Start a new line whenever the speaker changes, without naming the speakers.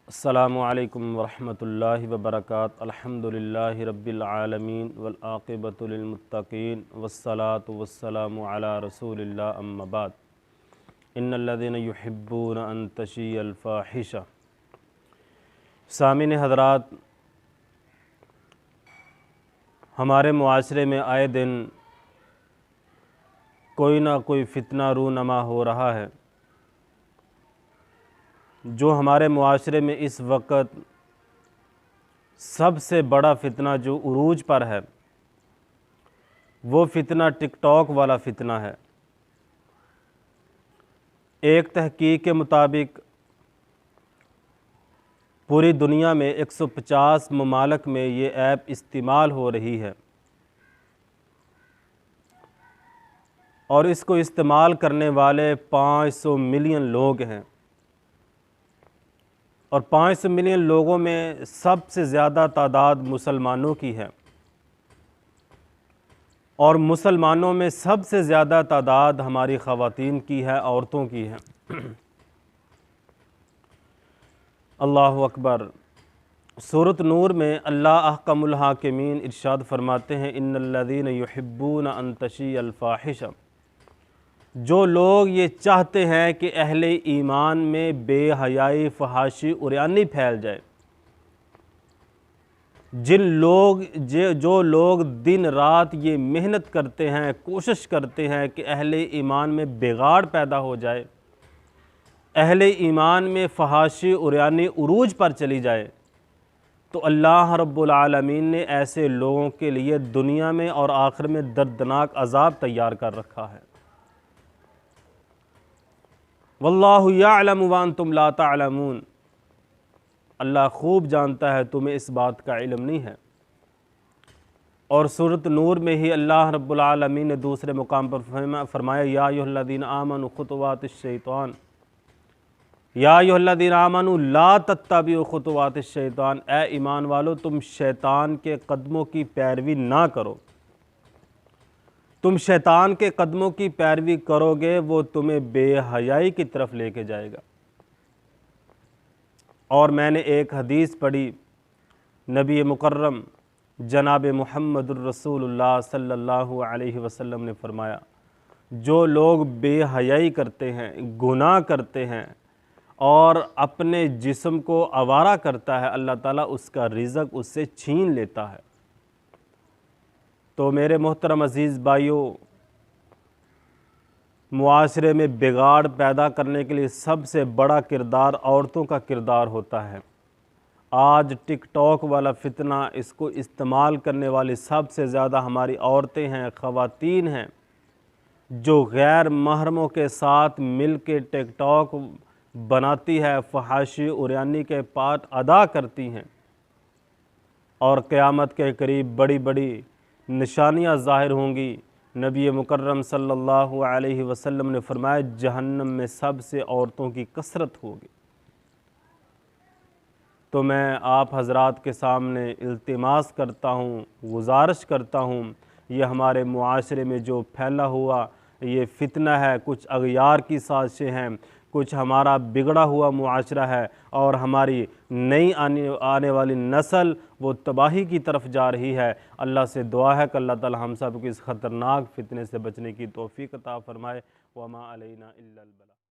अस्सलामु अलैकुम वरहमतुल्लाहि वबरकातुहू। अल्हम्दुलिल्लाहि रब्बिल आलमीन वल आक़िबतु लिल मुत्तक़ीन वस्सलातु वस्सलामु अला रसूलिल्लाह अम्मा बाद। इन्नल्लज़ीना युहिब्बूना अन तशिय्यल फ़ाहिशा। सामिन हज़रात, हमारे मुआशरे में आए दिन कोई ना कोई फ़ितना रूनमा हो रहा है। जो हमारे मुआशरे में इस वक्त सबसे बड़ा फ़ितना जो उरूज पर है, वो फ़ितना टिकटॉक वाला फ़ितना है। एक तहकीक के मुताबिक पूरी दुनिया में 150 ममालिक में ये ऐप इस्तेमाल हो रही है और इसको इस्तेमाल करने वाले 500 मिलियन लोग हैं और 500 मिलियन लोगों में सबसे ज़्यादा तादाद मुसलमानों की है और मुसलमानों में सबसे ज़्यादा तादाद हमारी ख़वातीन की है, औरतों की है। अल्लाहु अकबर। सूरत नूर में अल्लाह अहकमुल हाकिमीन इरशाद फरमाते हैं, इन्नल्लज़ीना युहिब्बूना अन तशिय्यल फ़ाहिशा। जो लोग ये चाहते हैं कि अहले ईमान में बेहयाई, फहाशी, उर्यानी फैल जाए, जो लोग दिन रात ये मेहनत करते हैं, कोशिश करते हैं कि अहले ईमान में बिगाड़ पैदा हो जाए, अहले ईमान में फहाशी, उर्यानी उरूज पर चली जाए, तो अल्लाह रब्बुल आलमीन ने ऐसे लोगों के लिए दुनिया में और आखिर में दर्दनाक अज़ाब तैयार कर रखा है। वल्लाहु यअलमु व अंतुम ला तअलमून। अल्लाह खूब जानता है, तुम्हें इस बात का इल्म नहीं है। और सूरत नूर में ही अल्लाह रब्बुल आलमीन ने दूसरे मुकाम पर फरमाया, या अय्युहल्लज़ीना आमनु खुतुवातिश शैतान, या अय्युहल्लज़ीना आमनु ला तत्तबिउ खुतुवातिश शैतान। ए ईमान वालो, तुम शैतान के कदमों की पैरवी ना करो। तुम शैतान के कदमों की पैरवी करोगे, वो तुम्हें बेहयाई की तरफ लेके जाएगा। और मैंने एक हदीस पढ़ी, नबी मुकर्रम जनाब मुहम्मदुर रसूलुल्लाह सल्लल्लाहु अलैहि वसल्लम ने फरमाया, जो लोग बेहयाई करते हैं, गुनाह करते हैं और अपने जिस्म को आवारा करता है, अल्लाह ताला उसका रिज़्क़ उससे छीन लेता है। तो मेरे मोहतरम अज़ीज़ भाइयों, मुआशरे में बिगाड़ पैदा करने के लिए सबसे बड़ा किरदार औरतों का किरदार होता है। आज टिकटॉक वाला फ़ितना, इसको इस्तेमाल करने वाली सबसे ज़्यादा हमारी औरतें हैं, ख़वातीन हैं, जो गैर महरमों के साथ मिल के टिकटॉक बनाती है, फहाशी उर्यानी के पार्ट अदा करती हैं और क़यामत के करीब बड़ी बड़ी निशानियां ज़ाहिर होंगी। नबी मुकर्रम सल्लल्लाहु अलैहि वसल्लम ने फरमाया, जहन्नम में सबसे औरतों की कसरत होगी। तो मैं आप हज़रात के सामने इल्तिमास करता हूँ, गुजारिश करता हूँ, ये हमारे मुआशरे में जो फैला हुआ ये फ़ितना है, कुछ अग़यार की साज़िशें हैं, कुछ हमारा बिगड़ा हुआ मुआशरा है और हमारी नई आने वाली नस्ल वो तबाही की तरफ जा रही है। अल्लाह से दुआ है कि अल्लाह ताला हम सब को इस ख़तरनाक फ़ितने से बचने की तौफ़ीक़ अता फ़रमाए। वमा अलैना इल्लल बलाग।